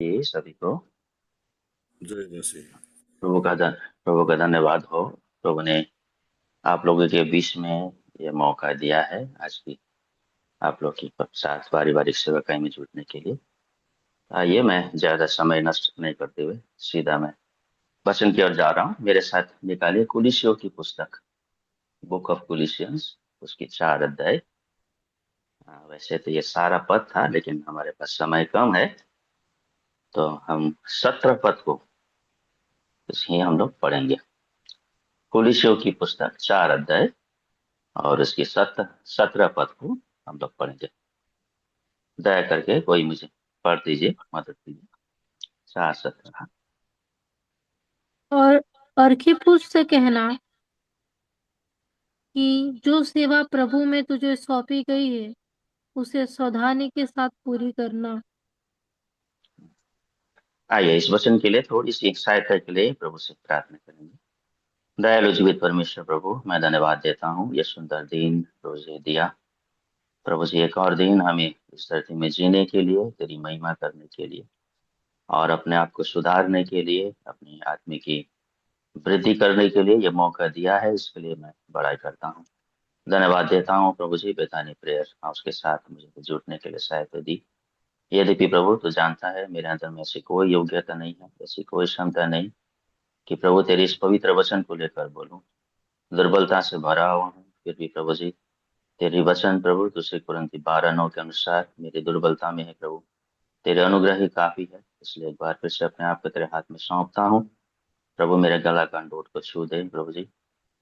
ये सभी को जय मसीह। प्रभु का धन प्रभु का धन्यवाद हो। प्रभु ने आप लोगों के बीच में ये मौका दिया है आज की आप लोग की साथ पारिवारिक सेवकाई में जुटने के लिए। आइए, मैं ज्यादा समय नष्ट नहीं करते हुए सीधा मैं वचन की ओर जा रहा हूँ। मेरे साथ निकालिए कुलिसियों की पुस्तक, बुक ऑफ कुलिशियंस, उसकी 4 अध्याय। वैसे तो ये सारा पद था, लेकिन हमारे पास समय कम है, तो हम 17 पद को ही हम लोग पढ़ेंगे। कुलिसियों की पुस्तक 4 अध्याय और उसकी 17 पद को हम लोग पढ़ेंगे। दया करके कोई मुझे पढ़ दीजिए, मदद कीजिए। 4:17। और अर्खिप्पुस से कहना कि जो सेवा प्रभु में तुझे सौंपी गई है उसे सावधानी के साथ पूरी करना। आइए, इस वचन के लिए थोड़ी सी सहायता के लिए प्रभु से प्रार्थना करेंगे। दयालु जीवित परमेश्वर प्रभु, मैं धन्यवाद देता हूँ ये सुंदर दिन प्रभु जी दिया। प्रभु जी, एक और दिन हमें इस धरती में जीने के लिए, तेरी महिमा करने के लिए और अपने आप को सुधारने के लिए, अपनी आत्मिक की वृद्धि करने के लिए ये मौका दिया है। इसके लिए मैं बड़ाई करता हूँ, धन्यवाद देता हूँ प्रभु जी। बेतानी प्रेयर हाउस के साथ मुझे जुड़ने के लिए सहायता दी। यद्यपि प्रभु तो जानता है मेरे अंदर में ऐसी कोई योग्यता नहीं है, ऐसी कोई क्षमता नहीं कि प्रभु तेरे इस पवित्र वचन को लेकर बोलूं। दुर्बलता से भरा हुआ हूँ, फिर भी प्रभु जी तेरी वचन प्रभु दूसरे कुरिन्थी 12:9 के अनुसार मेरी दुर्बलता में है प्रभु, तेरे अनुग्रह ही काफी है। इसलिए एक बार फिर से अपने आप को तेरे हाथ में सौंपता हूँ प्रभु। मेरे गला कंठों को छू दे प्रभु जी,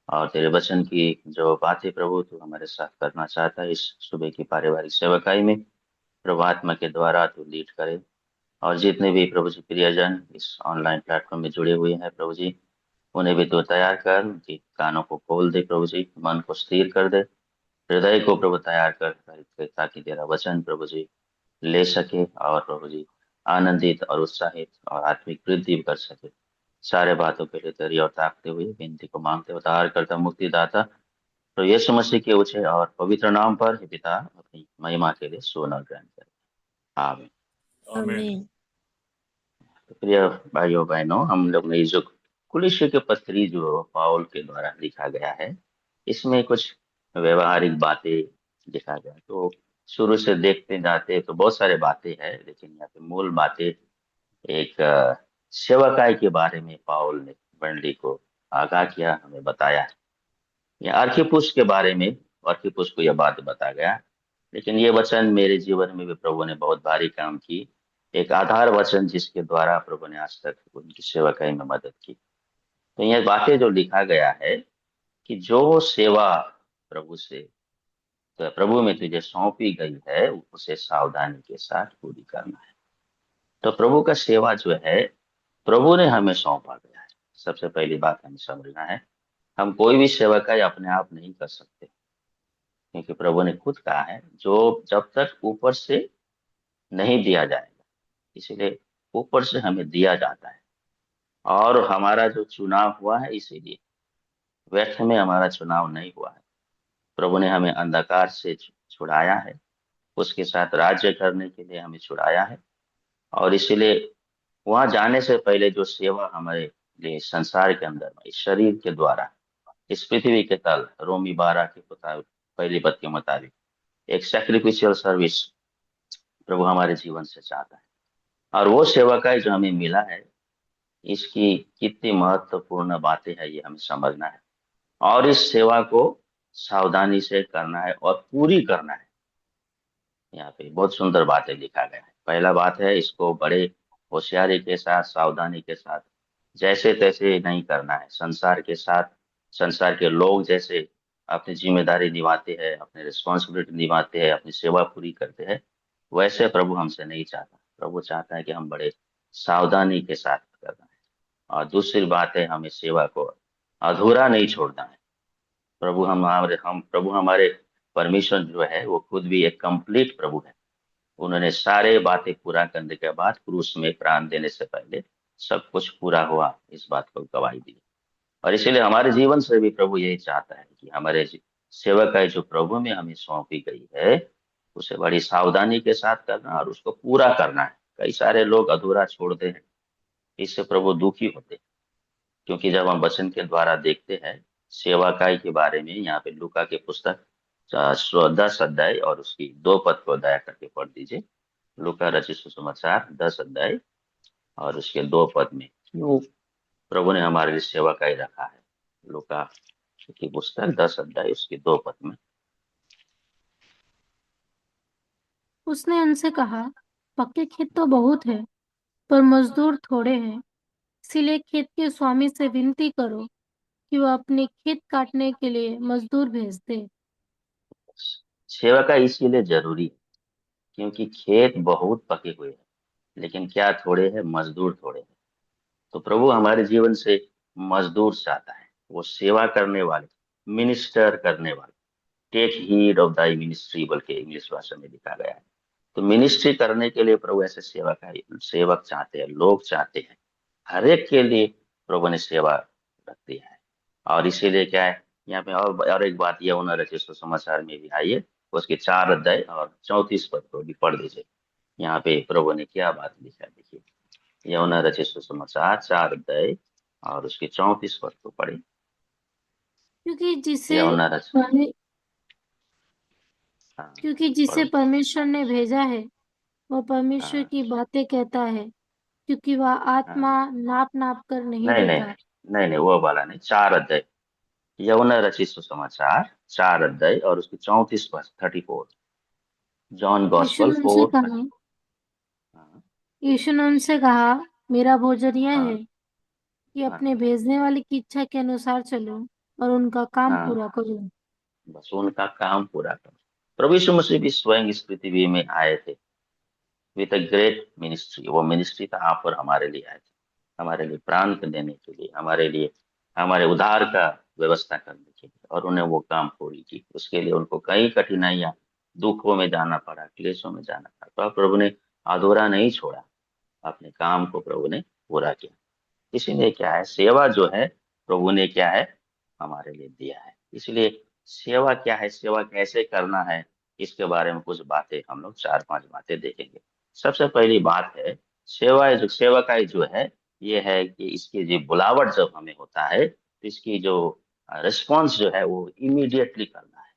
और तेरे वचन की जो बातें प्रभु तू हमारे साथ करना चाहता है इस सुबह की पारिवारिक सेवकाई में, प्रभु आत्मा के द्वारा तू लीड करे। और जितने भी प्रभु जी प्रियजन इस ऑनलाइन प्लेटफॉर्म में जुड़े हुए हैं प्रभु जी, उन्हें भी तू तैयार कर, उनकी कानों को खोल दे प्रभु जी, मन को स्थिर कर दे, हृदय को प्रभु तैयार कर, ताकि तेरा वचन प्रभु जी ले सके और प्रभु जी आनंदित और उत्साहित और आत्मिक वृद्धि कर सके। सारे बातों के लिए तेरी और ताकते हुए विनती को मांगते उद्धार करता मुक्तिदाता तो यीशु मसीह के ऊंचे और पवित्र नाम पर हे पिता अपनी महिमा के लिए सोना ग्रहण करे। आमीन। आमीन। आमीन। तो प्रिय भाइयों बहनों, हम लोग ने जो कुलिस्य के पत्री जो पाउल के द्वारा लिखा गया है, इसमें कुछ व्यवहारिक बातें लिखा गया। तो शुरू से देखते जाते तो बहुत सारे बातें हैं, लेकिन यहाँ पे मूल बातें एक सेवकाई के बारे में पाउल ने मंडली को आगाह किया, हमें बताया। ये अर्खिप्पुस के बारे में, अर्खिप्पुस को यह बात बताया गया। लेकिन ये वचन मेरे जीवन में भी प्रभु ने बहुत भारी काम की, एक आधार वचन जिसके द्वारा प्रभु ने आज तक उनकी सेवकाई में मदद की। तो ये बातें जो लिखा गया है कि जो सेवा प्रभु से, तो प्रभु में तुझे सौंपी गई है उसे सावधानी के साथ पूरी करना है। तो प्रभु का सेवा जो है प्रभु ने हमें सौंपा गया है। सबसे पहली बात हमें समझना है, हम कोई भी सेवकाई अपने आप नहीं कर सकते, क्योंकि प्रभु ने खुद कहा है जो जब तक ऊपर से नहीं दिया जाएगा, इसीलिए ऊपर से हमें दिया जाता है। और हमारा जो चुनाव हुआ है, इसीलिए व्यर्थ में हमारा चुनाव नहीं हुआ है। प्रभु ने हमें अंधकार से छुड़ाया है, उसके साथ राज्य करने के लिए हमें छुड़ाया है। और इसीलिए वहां जाने से पहले जो सेवा हमारे लिए संसार के अंदर में इस शरीर के द्वारा इस पृथ्वी के तल रोमी 12 के मुताबिक, पहली पद के मुताबिक एक सैक्रिफिशियल सर्विस प्रभु हमारे जीवन से चाहता है। और वो सेवा का जो हमें मिला है, इसकी कितनी महत्वपूर्ण बातें हैं ये हमें समझना है। और इस सेवा को सावधानी से करना है और पूरी करना है। यहाँ पे बहुत सुंदर बातें लिखा गया है। पहला बात है, इसको बड़े होशियारी के साथ, सावधानी के साथ, जैसे तैसे नहीं करना है। संसार के साथ, संसार के लोग जैसे अपनी जिम्मेदारी निभाते हैं, अपनी रिस्पॉन्सिबिलिटी निभाते हैं, अपनी सेवा पूरी करते हैं, वैसे प्रभु हमसे नहीं चाहता। प्रभु चाहता है कि हम बड़े सावधानी के साथ करना है। और दूसरी बात है, हमें सेवा को अधूरा नहीं छोड़ना है। प्रभु हमारे परमेश्वर जो है वो खुद भी एक कंप्लीट प्रभु है। उन्होंने सारे बातें पूरा करने के बाद क्रूस में प्राण देने से पहले सब कुछ पूरा हुआ, इस बात को गवाही दी। और इसीलिए हमारे जीवन से भी प्रभु यही चाहता है कि हमारे सेवक है जो प्रभु में हमें सौंपी गई है, उसे बड़ी सावधानी के साथ करना और उसको पूरा करना है। कई सारे लोग अधूरा छोड़ते हैं, इससे प्रभु दुखी होते हैं। क्योंकि जब हम वचन के द्वारा देखते हैं सेवाकाई के बारे में, यहाँ पे लूका की पुस्तक 10 अध्याय और उसकी 2 पद को दया करके पढ़ दीजिए। लूका रचित सुसमाचार 10 अध्याय और उसके 2 पद में क्यों प्रभु ने हमारे लिए सेवाकाई रखा है। लूका की पुस्तक 10 अध्याय उसके 2 पद में। उसने उनसे कहा, पक्के खेत तो बहुत है, पर मजदूर थोड़े हैं। इसीलिए खेत के स्वामी से विनती करो कि वह अपने खेत काटने के लिए मजदूर भेज दे। सेवाकाई इसीलिए जरूरी है क्योंकि खेत बहुत पके हुए हैं, लेकिन क्या थोड़े हैं, मजदूर थोड़े हैं। तो प्रभु हमारे जीवन से मजदूर चाहता है, वो सेवा करने वाले, मिनिस्टर करने वाले। Take heed of thy ministry बल्कि इंग्लिश भाषा में लिखा गया है। तो मिनिस्ट्री करने के लिए प्रभु ऐसे सेवक चाहते हैं, लोग चाहते हैं। हर एक के लिए प्रभु ने सेवा रख दिया है। और इसीलिए क्या है, यहाँ पे और एक बात यह रचित सुसमाचार में भी आई है, उसके 4 अध्याय और 34 पद को भी पढ़ दीजिए। यहाँ पे प्रभु ने क्या बात लिखा है, देखिए। यौना रचित सुसमाचार 4 अध्याय और उसके 34 पद को पढ़े। क्योंकि जिसे यौना रच परमे- हाँ, क्योंकि जिसे पढ़ो। परमेश्वर ने भेजा है वह परमेश्वर हाँ की बातें कहता है, क्योंकि वह आत्मा हाँ, नाप नाप कर नहीं नहीं नहीं देता। नहीं नहीं, वो वाला नहीं, 4 अध्याय। यौना रचित सुसमाचार 4 अध्याय और उसकी 34 पद, 34। जॉन यीशु गॉस्पल ने उनसे 4:30। कहा हाँ यीशु ने उनसे कहा, मेरा भोजन यह है हाँ कि हाँ अपने भेजने वाले की इच्छा के अनुसार चलो और उनका काम हाँ, पूरा करो। बस उनका काम पूरा करो। प्रभु यीशु मसीह भी स्वयं इस पृथ्वी में आए थे विद अ ग्रेट मिनिस्ट्री। वो मिनिस्ट्री था आप और हमारे लिए आए थे, हमारे लिए प्राण को देने के लिए, हमारे लिए, हमारे उद्धार का व्यवस्था करने के लिए। और उन्हें वो काम पूरी की। उसके लिए उनको कई कठिनाइयां, दुखों में जाना पड़ा, क्लेशों में जाना पड़ा, पर प्रभु ने अधूरा नहीं छोड़ा। अपने काम को प्रभु ने पूरा किया। इसीलिए क्या है, सेवा जो है प्रभु ने क्या है, हमारे लिए दिया है। इसलिए सेवा क्या है, सेवा कैसे करना है, इसके बारे में कुछ बातें हम लोग 4-5 बातें देखेंगे। सबसे पहली बात है, सेवा का जो है, ये है कि इसकी जो बुलावट जब हमें होता है तो इसकी जो रिस्पॉन्स जो है वो इमीडिएटली करना है।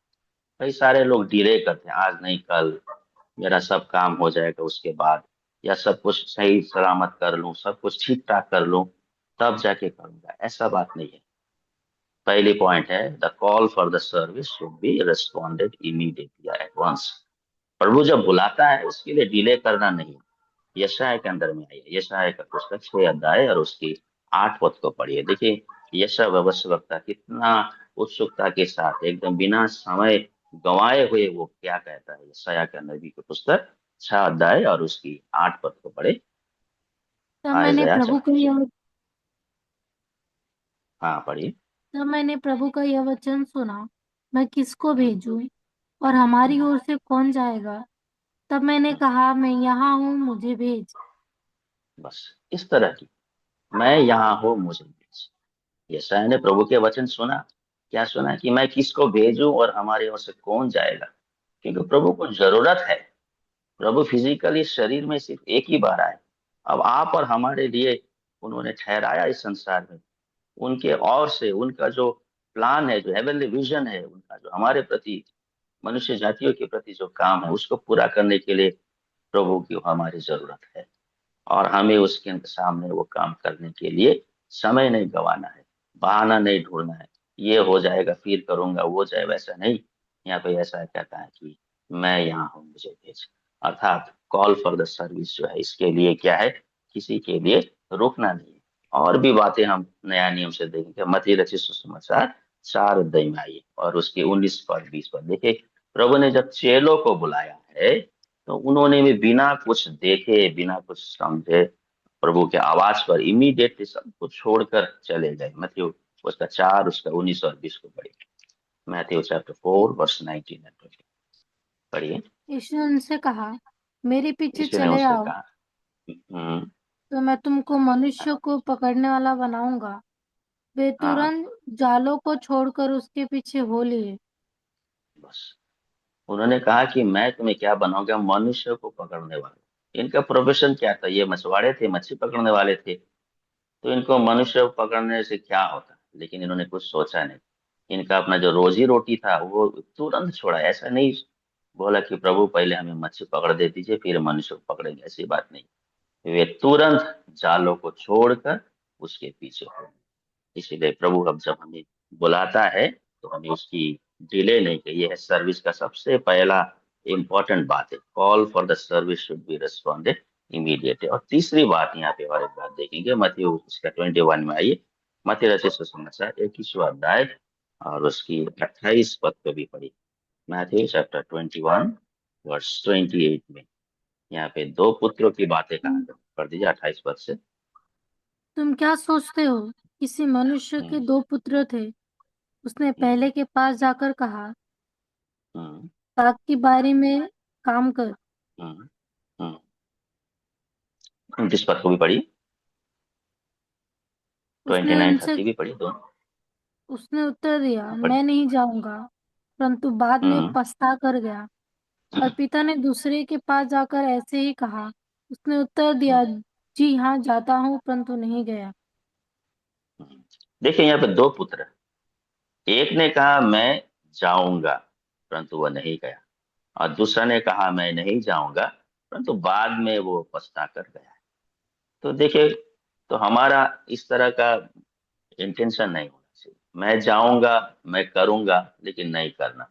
कई सारे लोग डिले करते हैं, आज नहीं कल मेरा सब काम हो जाएगा उसके बाद, या सब कुछ सही सलामत कर लूं, सब कुछ ठीक ठाक कर लूं तब जाके करूंगा। ऐसा बात नहीं है। पहली पॉइंट है, the call for the service should be responded immediately at once. प्रभु जब बुलाता है उसके लिए डिले करना नहीं। यशाया के अंदर में आई है, यशाया का पुस्तक 6 अध्याय और उसकी 8 पद को पढ़िए। देखिए यशा भविष्यवक्ता कितना उत्सुकता के साथ, एकदम बिना समय गंवाए हुए वो क्या कहता है। यशाया के नबी की पुस्तक 6 अध्याय और उसकी 8 पद को पढ़े। तब मैंने आयजया प्रभु का चैप्टर 6। यह हाँ पढ़िए। तब मैंने प्रभु का यह वचन सुना, मैं किसको हम्म, भेजूं और हमारी हम्म, ओर से कौन जाएगा? तब मैंने हम्म। कहा, मैं यहाँ हूँ, मुझे भेज। बस इस तरह की, मैं यहाँ हूँ मुझे भेज। यशायाह ने प्रभु के वचन सुना, क्या सुना कि मैं किसको भेजूं और हमारे ओर से कौन जाएगा। क्योंकि प्रभु को जरूरत है। प्रभु फिजिकली शरीर में सिर्फ एक ही बार आए। अब आप और हमारे लिए उन्होंने ठहराया इस संसार में। उनके और से उनका जो प्लान है, जो हेवनली विजन है उनका, जो हमारे प्रति, मनुष्य जातियों के प्रति जो काम है उसको पूरा करने के लिए प्रभु की हमारी जरूरत है। और हमें उसके सामने वो काम करने के लिए समय नहीं गंवाना है, बहाना नहीं ढूंढना है। ये हो जाएगा फिर करूंगा, वो जाए, वैसा नहीं। यहाँ पे ऐसा कहता है कि मैं यहाँ हूँ मुझे भेज। अर्थात कॉल फॉर द सर्विस जो है, इसके लिए क्या है, किसी के लिए रुकना नहीं है। और भी बातें हम नया नियम से देखेंगे। मत्ती रचित सुसमाचार 4 अध्याय में आइए और उसके 19 और 20 पद देखिए। प्रभु ने जब चेलों को बुलाया है तो उन्होंने भी बिना कुछ देखे, बिना कुछ समझे, प्रभु के आवाज पर इमीडिएटली सब कुछ छोड़कर चले गए। मैथ्यू उसका 4 उसका 19 और 20 को पढ़िए। मैथ्यू चैप्टर 4 वर्स 19 एंड 20 पढ़िए। यीशु ने उनसे कहा, मेरे पीछे यीशु ने चले उससे आओ, कहा। हम्म, तो मैं तुमको मनुष्य को पकड़ने वाला बनाऊंगा। वे हाँ तुरंत जालों को छोड़कर उसके पीछे हो लिए। बस, उन्होंने कहा कि मैं तुम्हें क्या बनाऊंगा, मनुष्य को पकड़ने वाला। इनका प्रोफेशन क्या था? ये मछुआरे थे, मच्छी पकड़ने वाले थे। तो इनको मनुष्य पकड़ने से क्या होता, लेकिन इन्होंने कुछ सोचा नहीं। इनका अपना जो रोजी रोटी था वो तुरंत छोड़ा। ऐसा नहीं बोला कि प्रभु पहले हमें मच्छी पकड़ दे दीजिए फिर मनुष्य को पकड़ेंगे, ऐसी बात नहीं। वे तुरंत जालों को छोड़कर उसके पीछे हो गए। इसीलिए प्रभु अब जब हमें बुलाता है तो हमें उसकी डिले नहीं की। ये है सर्विस का सबसे पहला इंपॉर्टेंट बात है। Call for the service should be responded immediately. और तीसरी बात यहाँ पे और एक बात देखेंगे, मत्ती उसका 21 में आइए। मत्ती रचित सुसमाचार 21वां अध्याय और उसकी 28 पद को भी पढ़ी। मैथ्यू चैप्टर 21 वर्स 28 में यहाँ पे दो पुत्रों की बातें कहा तुम गया। पढ़ दीजिए 28 पद से। तुम क्या सोचते हो? किसी मनुष्य के हम्म, 2 पुत्र थे। उसने हम्म, पहले के पास जाकर कहा, हम्म, ताक की बारी में काम कर। हम्म, हम्म। 29 पद को भी पढ़ी, उसने 29 उनसे 30 भी पढ़ी दोनों। उसने उत्तर दिया, हाँ पढ़ी। मैं नहीं जाऊंगा। परंतु बाद में हम्म, पछता कर गया। और पिता ने दूसरे के पास जाकर ऐसे ही कहा। उसने उत्तर दिया, हम्म, जी हाँ जाता हूँ, परंतु नहीं गया। हम्म। देखिए यहाँ पे दो पुत्र हैं। एक ने कहा मैं जाऊंगा, परंतु वह नहीं गया। और दूसरा ने कहा मैं नहीं जाऊंगा, परंतु बाद में वो पछता कर गया। तो देखिए, तो हमारा इस तरह का इंटेंशन नहीं होना चाहिए। मैं जाऊंगा, मैं करूंगा, लेकिन नहीं करना।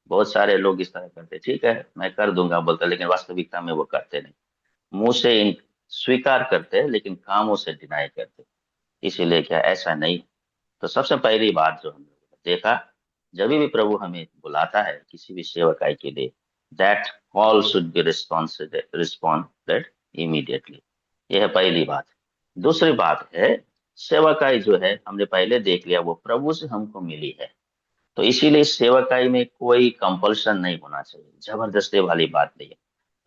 बहुत सारे लोग इस तरह करते, ठीक है मैं कर दूंगा बोलते, लेकिन वास्तविकता में वो करते नहीं। मुंह से स्वीकार करते हैं लेकिन कामों से डिनाई करते। इसीलिए क्या ऐसा नहीं। तो सबसे पहली बात जो हम लोगों ने देखा, जब भी प्रभु हमें बुलाता है किसी भी सेवकाई के लिए, that call should be responded immediately. यह है पहली बात। दूसरी बात है, सेवकाई जो है हमने पहले देख लिया वो प्रभु से हमको मिली है। तो इसीलिए सेवकाई में कोई कंपल्शन नहीं होना चाहिए, जबरदस्ती वाली बात नहीं है।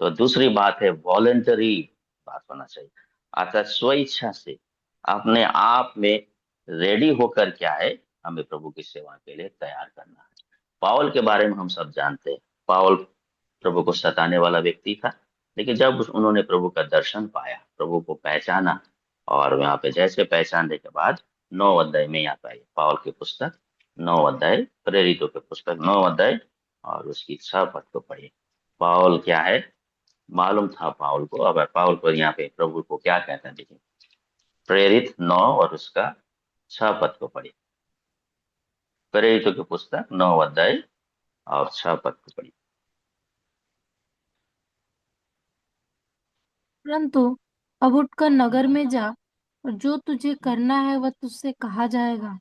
तो दूसरी बात है वॉलेंटरी बात होना चाहिए, अर्थात स्व इच्छा से अपने आप में रेडी होकर क्या है, हमें प्रभु की सेवा के लिए तैयार करना है। पावल के बारे में हम सब जानते हैं। पावल प्रभु को सताने वाला व्यक्ति था, लेकिन जब उन्होंने प्रभु का दर्शन पाया, प्रभु को पहचाना, और यहाँ पे जैसे पहचानने के बाद 9 अध्याय में यहाँ पे आई पावल की पुस्तक, 9 अध्याय, प्रेरितों की पुस्तक 9 अध्याय और उसकी 6 पद को पढ़िए। पावल क्या है, मालूम था पावल को। अब पावल को यहाँ पे प्रभु को क्या कहते हैं देखिए। प्रेरित 9 और उसका 6 पद को पढ़िए। प्रेरितों की पुस्तक 9 अध्याय और 6 पद को पढ़िए। परंतु अब उठकर नगर में जा, और जो तुझे करना है वह तुझसे कहा जाएगा।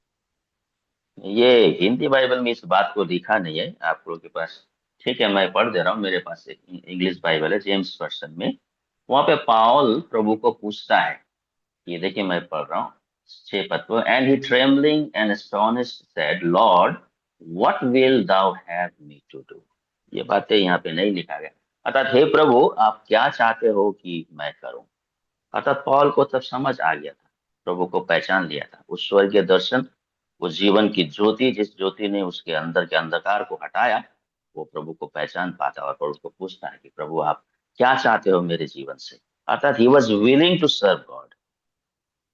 ये हिंदी बाइबल में इस बात को लिखा नहीं है आप लोगों के पास। ठीक है मैं पढ़ दे रहा हूँ, मेरे पास एक इंग्लिश बाइबल है, जेम्स वर्सन में। वहां पे पाउल प्रभु को पूछता है, ये देखिए मैं पढ़ रहा हूँ 6 पद को। And he trembling and astonished said, Lord what will thou have me to do. ये बातें यहाँ पे नहीं लिखा गया। अर्थात हे प्रभु आप क्या चाहते हो कि मैं करूं। अर्थात पौल को तब समझ आ गया था, प्रभु को पहचान लिया था। उस स्वर्गीय दर्शन, उस जीवन की ज्योति, जिस ज्योति ने उसके अंदर के अंधकार को हटाया, वो प्रभु को पहचान पाता और प्रभु को पूछता है कि प्रभु आप क्या चाहते हो मेरे जीवन से। अर्थात he was willing to serve God.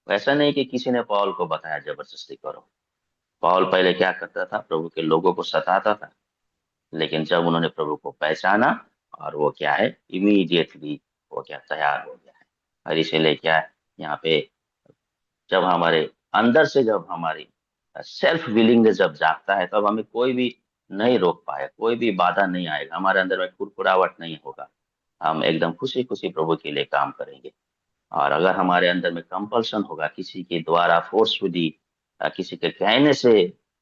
ऐसा नहीं कि किसी ने पौल को बताया जबरदस्ती करो। पौल पहले क्या करता था, प्रभु के लोगों को सताता था, लेकिन जब उन्होंने प्रभु को पहचाना, और वो क्या है, इमीडिएटली वो क्या तैयार हो गया है। और इसीलिए क्या है यहाँ पे, जब हमारे अंदर से, जब हमारी सेल्फ विलिंगनेस जब जागता है, तब हमें कोई भी नहीं रोक पाए, कोई भी बाधा नहीं आएगा, हमारे अंदर में कुरकुरावट नहीं होगा। हम एकदम खुशी खुशी प्रभु के लिए काम करेंगे। और अगर हमारे अंदर में कंपल्सन होगा, किसी के द्वारा फोर्सफुली, किसी के कहने से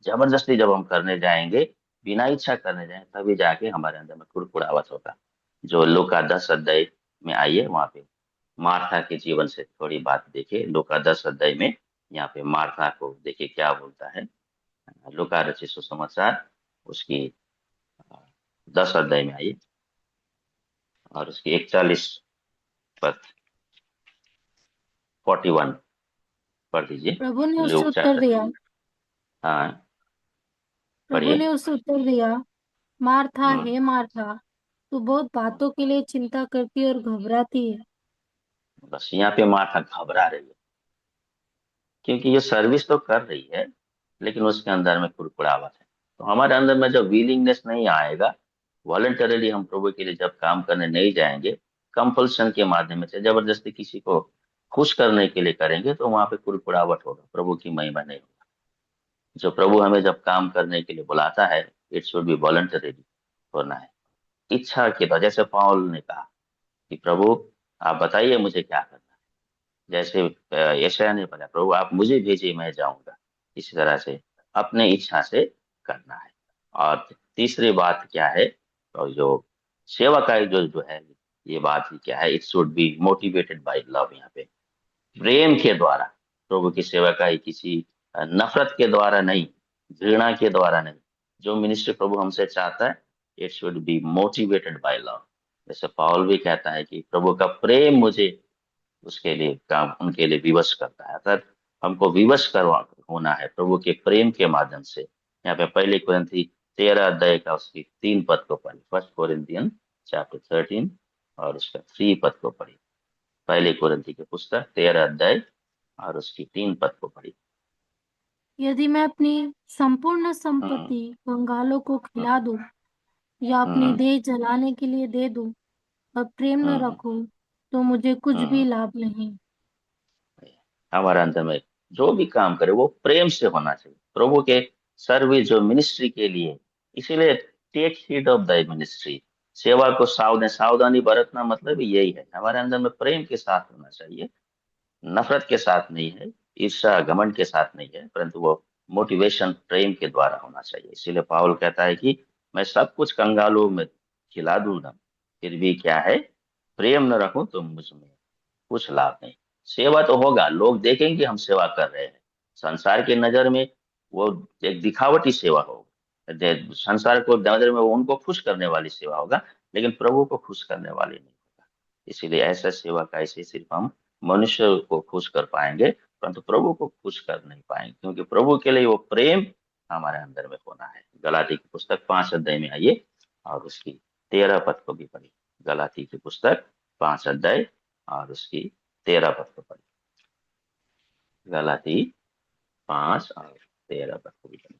जबरदस्ती जब हम करने जाएंगे, बिना इच्छा करने जाए, तभी जाके हमारे अंदर में कुड़कुड़ावट होगा। जो लूका 10 अध्याय में आइए, वहां पे मार्था के जीवन से थोड़ी बात देखिए। लूका 10 अध्याय में यहाँ पे मार्था को देखिए क्या बोलता है। लूका रचित सुसमाचार उसकी 10 अध्याय में आइए और उसकी 41 पद, 41 पढ़ दीजिए। प्रभु ने उससे लूक उत्तर चैप्टर, दिया हाँ प्रभु पढ़िए। ने उससे उत्तर दिया, मार्था हम्म, हे मार्था, तू बहुत बातों के लिए चिंता करती और घबराती है। बस यहाँ पे माता घबरा रही है, क्योंकि ये सर्विस तो कर रही है, लेकिन उसके अंदर में कुड़कुड़ाहट है। तो हमारे अंदर में जब विलिंगनेस नहीं आएगा, वॉलंटरली हम प्रभु के लिए जब काम करने नहीं जाएंगे, कंपल्सन के माध्यम से जबरदस्ती किसी को खुश करने के लिए करेंगे, तो वहां पे कुड़कुड़ाहट होगा, प्रभु की महिमा नहीं होगा। जो प्रभु हमें जब काम करने के लिए बुलाता है, इट शुड बी वॉलंटरली होना है, इच्छा के द्वारा। जैसे पौल ने कहा कि प्रभु आप बताइए मुझे क्या करना है, जैसे यशायाह ने बोला प्रभु आप मुझे भेजिए मैं जाऊंगा, इसी तरह से अपने इच्छा से करना है। और तीसरी बात क्या है, तो जो सेवा का जो है, ये बात ही क्या है, it should be motivated by love. यहाँ पे प्रेम के द्वारा प्रभु की सेवा का ही, किसी नफरत के द्वारा नहीं, घृणा के द्वारा नहीं। जो मिनिस्ट्री प्रभु हमसे चाहता है, it should be motivated by love. जैसे पौल भी कहता है कि प्रभु का प्रेम मुझे उसके लिए काम, उनके लिए विवश करता है। अर्थात हमको विवश करवा होना है प्रभु के प्रेम के माध्यम से। यहाँ पे पहले कुरिन्थी 13 अध्याय का उसकी 3 पद को पढ़ी, फर्स्ट कोरिन्थियन चैप्टर 13 और उसका 3 पद को पढ़ी। पहले कुरिन्थी की पुस्तक 13 अध्याय और उसकी 3 पद को पढ़ी। यदि मैं अपनी संपूर्ण हम्म, संपत्ति कंगालों को खिला दूं या अपनी हम्म, देह जलाने के लिए दे दूं और प्रेम न हम्म, रखूं तो मुझे कुछ भी हम्म। लाभ नहीं। हमारे अंदर में जो भी काम करे वो प्रेम से होना चाहिए, प्रभु के सर्विस जो मिनिस्ट्री के लिए। इसीलिए take heed of the ministry, सेवा को सावधानी बरतना, मतलब यही है हमारे अंदर में प्रेम के साथ होना चाहिए, नफरत के साथ नहीं है, ईर्ष्या घमंड के साथ नहीं है, परंतु वो मोटिवेशन प्रेम के द्वारा होना चाहिए। इसीलिए पाउल कहता है कि मैं सब कुछ कंगालों में खिला दूंगा, फिर भी क्या है, प्रेम न रखूं तो मुझ में कुछ लाभ नहीं। सेवा तो होगा, लोग देखेंगे हम सेवा कर रहे हैं, संसार की नजर में वो एक दिखावटी सेवा होगा, संसार को नजर में वो उनको खुश करने वाली सेवा होगा, लेकिन प्रभु को खुश करने वाली नहीं होगा। इसीलिए ऐसा सेवा का ऐसे सिर्फ हम मनुष्य को खुश कर पाएंगे, परंतु प्रभु को खुश कर नहीं पाएंगे, क्योंकि प्रभु के लिए वो प्रेम हमारे अंदर में होना है। गलाती की पुस्तक 5 अध्याय में आइए और उसकी 13 पद को भी पढ़िए। गलाती की पुस्तक 5 अध्याय और उसकी 13 पद को पढ़िए। गलाती 5 और 13 पद को भी पढ़िए।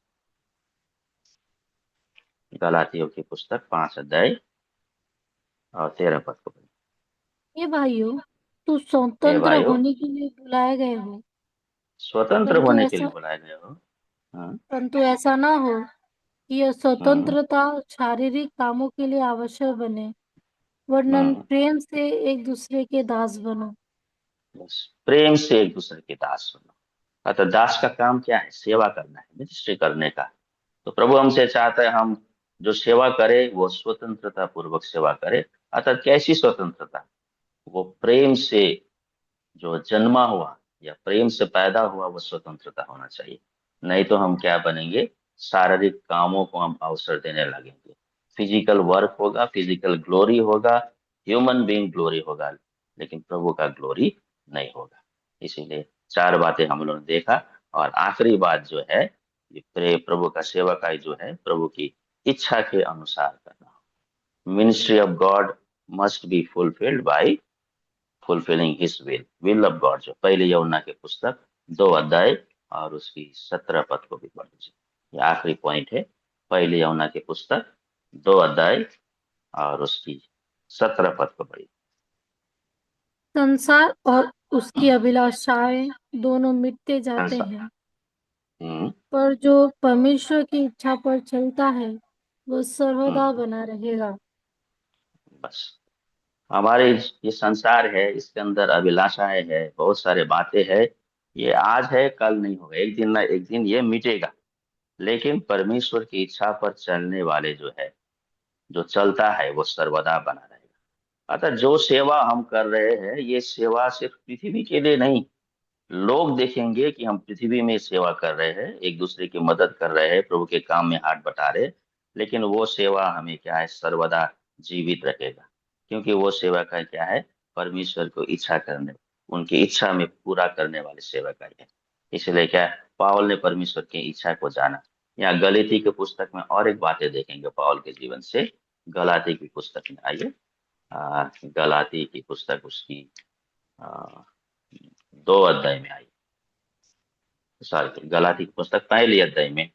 गलातियों की पुस्तक 5 अध्याय और 13 पद को पढ़िए। ये भाइयों, तू हे स्वतंत्र भाइयों, होने के लिए बुलाए गए हो, स्वतंत्र परंतु होने के लिए ऐसा बुलाए गए हो। हाँ, परंतु ऐसा ना हो कि यह हम्म, स्वतंत्रता शारीरिक कामों के लिए आवश्यक बने, वरन हम्म। प्रेम से एक दूसरे के दास बनो। बस प्रेम से एक दूसरे के दास बनो। अतः दास का काम क्या है, सेवा करना है, मिनिस्ट्री करने का। तो प्रभु हमसे चाहता है हम जो सेवा करे वो स्वतंत्रता पूर्वक सेवा करे। अतः कैसी स्वतंत्रता, वो प्रेम से जो जन्मा हुआ या प्रेम से पैदा हुआ वो स्वतंत्रता होना चाहिए। नहीं तो हम क्या बनेंगे, शारीरिक कामों को हम अवसर देने लगेंगे, फिजिकल वर्क होगा, फिजिकल ग्लोरी होगा, ह्यूमन बीइंग ग्लोरी होगा, लेकिन प्रभु का ग्लोरी नहीं होगा। इसीलिए 4 बातें हम लोगों ने देखा, और आखिरी बात जो है, ये प्रभु का सेवा का जो है, प्रभु की इच्छा के अनुसार करना। Ministry of God must be fulfilled by fulfilling his will of God, जो पहले यमुना के पुस्तक 2 अध्याय और उसकी 17 पद को भी पढ़ लीजिए। ये आखिरी पॉइंट है, पहले यमुना के पुस्तक 2 अध्याय और उसकी 17 पद को पढ़िए। संसार और उसकी अभिलाषाएं दोनों मिटते जाते संसार, हैं, हम्म, पर जो परमेश्वर की इच्छा पर चलता है वो सर्वदा हम्म। बना रहेगा। बस हमारे ये संसार है, इसके अंदर अभिलाषाएं है, बहुत सारे बातें हैं, ये आज है कल नहीं होगा, एक दिन ना एक दिन ये मिटेगा। लेकिन परमेश्वर की इच्छा पर चलने वाले जो है, जो चलता है वो सर्वदा बना रहेगा। अतः जो सेवा हम कर रहे हैं, ये सेवा सिर्फ पृथ्वी के लिए नहीं, लोग देखेंगे कि हम पृथ्वी में सेवा कर रहे हैं, एक दूसरे की मदद कर रहे हैं, प्रभु के काम में हाथ बटा रहे हैं, लेकिन वो सेवा हमें क्या है, सर्वदा जीवित रखेगा। क्योंकि वो सेवा का क्या है, परमेश्वर को इच्छा करने, उनकी इच्छा में पूरा करने वाली सेवा का है। इसलिए क्या है, पावल ने परमेश्वर की इच्छा को जाना। यहाँ गलीती के पुस्तक में और एक बातें देखेंगे पावल के जीवन से, गलाती की पुस्तक में आइए। गलाती की पुस्तक उसकी आ, 2 अध्याय में आइए। सॉरी, गलाती की पुस्तक पहली अध्याय में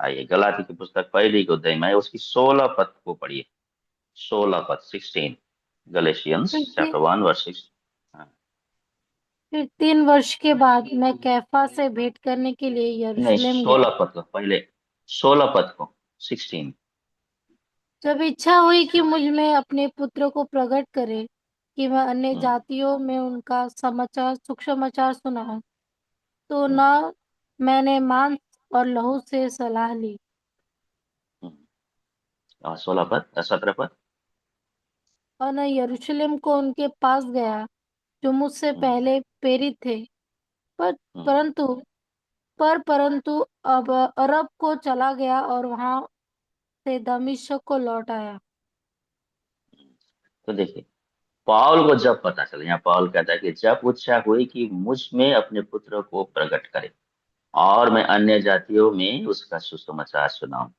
आइए। गलाती की पुस्तक पहली अध्याय में आइए, उसकी 16 पद को पढ़िए। 16 पद, 16। गलेशियंस फिर ती, चैप्टर 1 वर्स 6। फिर 3 वर्ष के बाद मैं कैफा से भेंट करने के लिए नहीं, यरूशलेम गया। 16 पद को पहले, 16 पद को, 16। जब इच्छा हुई कि मुझ में अपने पुत्र को प्रकट करे कि मैं अन्य हम्म, जातियों में उनका समाचार सुसमाचार सुनाऊं, तो हम्म, न मैंने मांस और लहू से सलाह ली, हम्म। और 16 पद, 17 पद। और न यरूशलेम को उनके पास गया जो मुझसे हम्म, पहले प्रेरित थे, पर हम्म। परंतु परंतु अब अरब को चला गया और वहां से दमिश्क को लौट आया। तो देखिए, पौल को जब पता चला, यहाँ पौल कहता है कि जब इच्छा हुई कि मुझ में अपने पुत्र को प्रकट करे और मैं अन्य जातियों में उसका सुसमाचार सुनाऊं।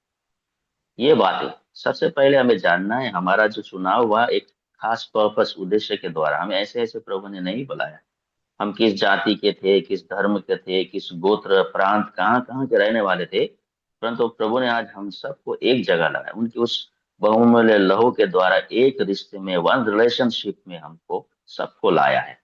ये बात है। सबसे पहले हमें जानना है, हमारा जो चुनाव हुआ एक खास पर्पस, उद्देश्य के द्वारा। हमें ऐसे ऐसे प्रभु ने नहीं बुलाया। हम किस जाति के थे, किस धर्म के थे, किस गोत्र प्रांत, कहाँ कहाँ के रहने वाले थे, परंतु प्रभु ने आज हम सबको एक जगह लगाया। उनकी उस बहुमूल्य लहू के द्वारा एक रिश्ते में, वन रिलेशनशिप में हमको सबको लाया है।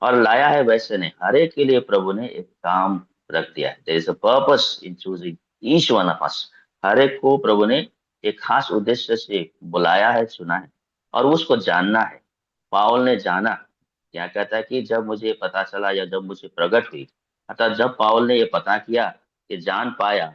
और लाया है वैसे नहीं, हर एक के लिए प्रभु ने एक काम रख दिया है। There is a purpose in choosing each one of us. हर एक को प्रभु ने एक खास उद्देश्य से बुलाया है, चुना है, और उसको जानना है। पाउल ने जाना। क्या कहता है कि जब मुझे पता चला या जब मुझे प्रकट हुई, अतः जब पाउल ने ये पता किया, कि जान पाया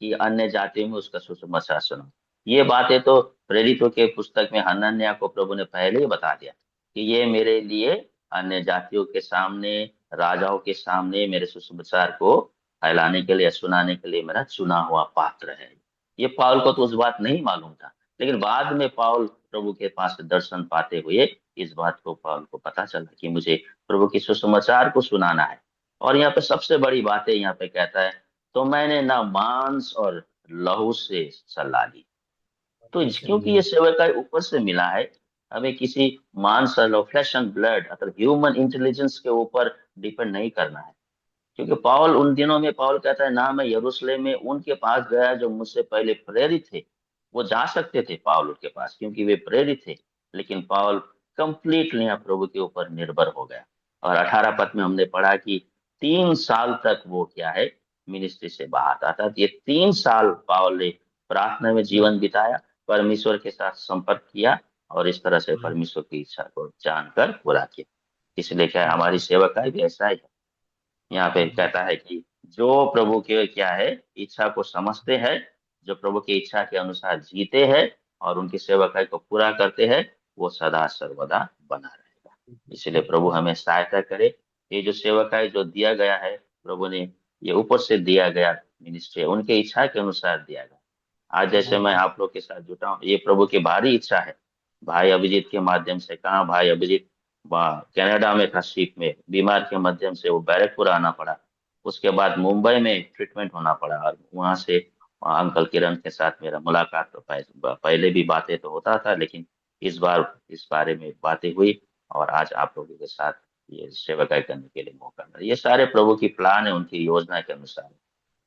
कि अन्य जातियों में उसका सुसमाचार सुना। ये बातें तो प्रेरितों के पुस्तक में हनन्याह को प्रभु ने पहले ही बता दिया कि ये मेरे लिए अन्य जातियों के सामने, राजाओं के सामने मेरे सुसमाचार को फैलाने के लिए, सुनाने के लिए मेरा चुना हुआ पात्र है। ये पाउल को तो उस बात नहीं मालूम था, लेकिन बाद में पाउल प्रभु के पास दर्शन पाते हुए इस बात को पाउल को पता चला कि मुझे प्रभु के सुसमाचार को सुनाना है। और यहाँ पे सबसे बड़ी बात है, यहाँ पे कहता है, तो मैंने ना मांस और लहू से सलाह ली। तो क्योंकि ये सेवकाई ऊपर से मिला है, हमें किसी मांस और फ्लैश एंड ब्लड अथवा ह्यूमन इंटेलिजेंस के ऊपर डिपेंड नहीं करना है। क्योंकि पाउल उन दिनों में, पाउल कहता है ना, मैं यरूशलेम में उनके पास गया जो मुझसे पहले प्रेरित थे। वो जा सकते थे पाउल उनके पास क्योंकि वे प्रेरित थे, लेकिन पाउल कंप्लीटली यहाँ प्रभु के ऊपर निर्भर हो गया। और 18 पद में हमने पढ़ा कि 3 साल तक वो क्या है, मिनिस्ट्री से बाहर था। अर्थात ये 3 साल पाउल ने प्रार्थना में जीवन बिताया, परमेश्वर के साथ संपर्क किया, और इस तरह से परमेश्वर की इच्छा को जानकर पूरा किया। इसलिए क्या है, हमारी सेवकाई भी ऐसा ही है। यहाँ पे कहता है कि जो प्रभु के क्या है, इच्छा को समझते हैं, जो प्रभु की इच्छा के अनुसार जीते हैं और उनकी सेवकाई को पूरा करते हैं, वो सदा सर्वदा बना रहेगा। इसलिए प्रभु हमें सहायता करे। ये जो सेवकाई जो दिया गया है, प्रभु ने ये ऊपर से दिया गया मिनिस्ट्री, उनके इच्छा के अनुसार दिया गया। आज जैसे मैं आप लोग के साथ जुटा हूँ, ये प्रभु की भारी इच्छा है। भाई अभिजीत के माध्यम से, कहाँ भाई अभिजीत कनाडा में था, शिप में बीमार के माध्यम से वो बैरकपुर आना पड़ा। उसके बाद मुंबई में ट्रीटमेंट होना पड़ा, और वहां से अंकल किरण के साथ मेरा मुलाकात तो पहले भी बातें तो होता था, लेकिन इस बार इस बारे में बातें हुई, और आज आप लोगों के साथ ये सेवकाई करने के लिए मौका मिला। ये सारे प्रभु की प्लान है, उनकी योजना के अनुसार।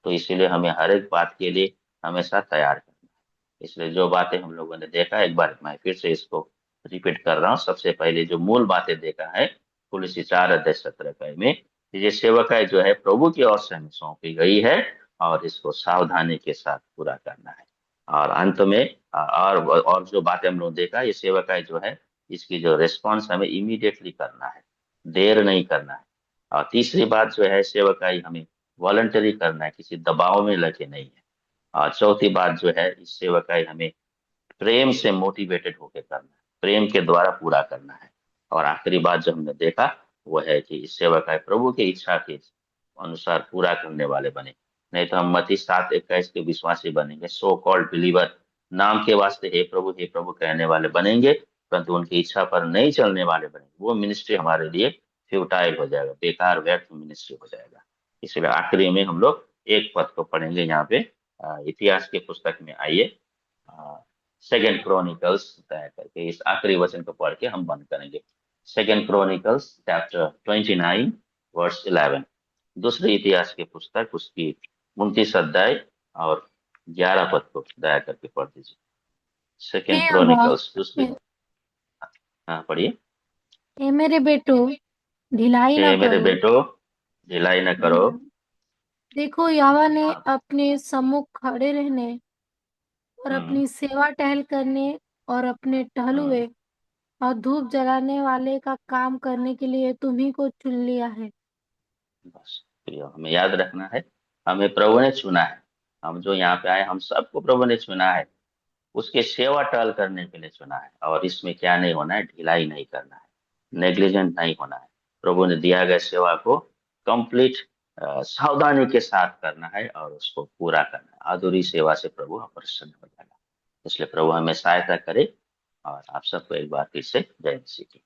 तो इसीलिए हमें हर एक बात के लिए हमेशा तैयार करना है। इसलिए जो बातें हम लोगों ने देखा, एक बार मैं फिर से इसको रिपीट कर रहा हूँ। सबसे पहले जो मूल बातें देखा है, कुलसी 4 अध्याय 17 पद में, ये सेवकाई जो है प्रभु की ओर से हमें सौंपी गई है, और इसको सावधानी के साथ पूरा करना है। और अंत में और जो बातें हम लोग देखा, ये सेवकाई जो है, इसकी जो रिस्पॉन्स हमें इमीडिएटली करना है, देर नहीं करना है। और तीसरी बात जो है, सेवकाई हमें वॉलंटरी करना है, किसी दबाव में लगे नहीं है। और चौथी बात जो है, इस सेवकाई हमें प्रेम से मोटिवेटेड होकर करना है, प्रेम के द्वारा पूरा करना है। और आखिरी बात जो हमने देखा, वो है कि इस सेवकाई प्रभु की इच्छा के अनुसार पूरा करने वाले बने। नहीं तो हम मत्ती 7:21 के विश्वासी बनेंगे, सो कॉल्ड बिलीवर, नाम के वास्ते हे प्रभु कहने वाले बनेंगे, परंतु उनकी इच्छा पर नहीं चलने वाले बनेंगे। वो मिनिस्ट्री हमारे लिए फ्यूटाइल हो जाएगा, बेकार व्यर्थ मिनिस्ट्री हो जाएगा। इसलिए आखिरी में हम लोग एक पद को पढ़ेंगे यहाँ पे। इतिहास के पुस्तक में आइए। सेकेंड क्रॉनिकल्स तय करके इस आखिरी वचन को पढ़ के हम बंद करेंगे। सेकेंड क्रॉनिकल्स चैप्टर 29 वर्स 11, दूसरी इतिहास की पुस्तक उसकी 29 अध्याय और 11 पद को दया करके पढ़ दीजिए। हे सेकेंड अब्बा, क्रॉनिकल्स दूसरी। हाँ पढ़िए। हे मेरे बेटो, ढिलाई हे न मेरे करो। बेटो, ढिलाई न करो। देखो, यहोवा ने अपने सम्मुख खड़े रहने और हम्म अपनी सेवा टहल करने और अपने हम्म टहलुए और धूप जलाने वाले का काम करने के लिए तुम्ही को चुन लिया है। बस प्रिय, हमें याद रखना है, हमें प्रभु ने चुना है। हम जो यहाँ पे आए, हम सबको प्रभु ने चुना है, उसके सेवा टहल करने के लिए चुना है। और इसमें क्या नहीं होना है, ढिलाई नहीं करना है, नेग्लिजेंट नहीं होना है। प्रभु ने दिया गया सेवा को कंप्लीट सावधानी के साथ करना है और उसको पूरा करना है। अधूरी सेवा से प्रभु प्रसन्न हो जाएगा। इसलिए प्रभु हमें सहायता करे। और आप सबको एक बार फिर से जय मसीह की।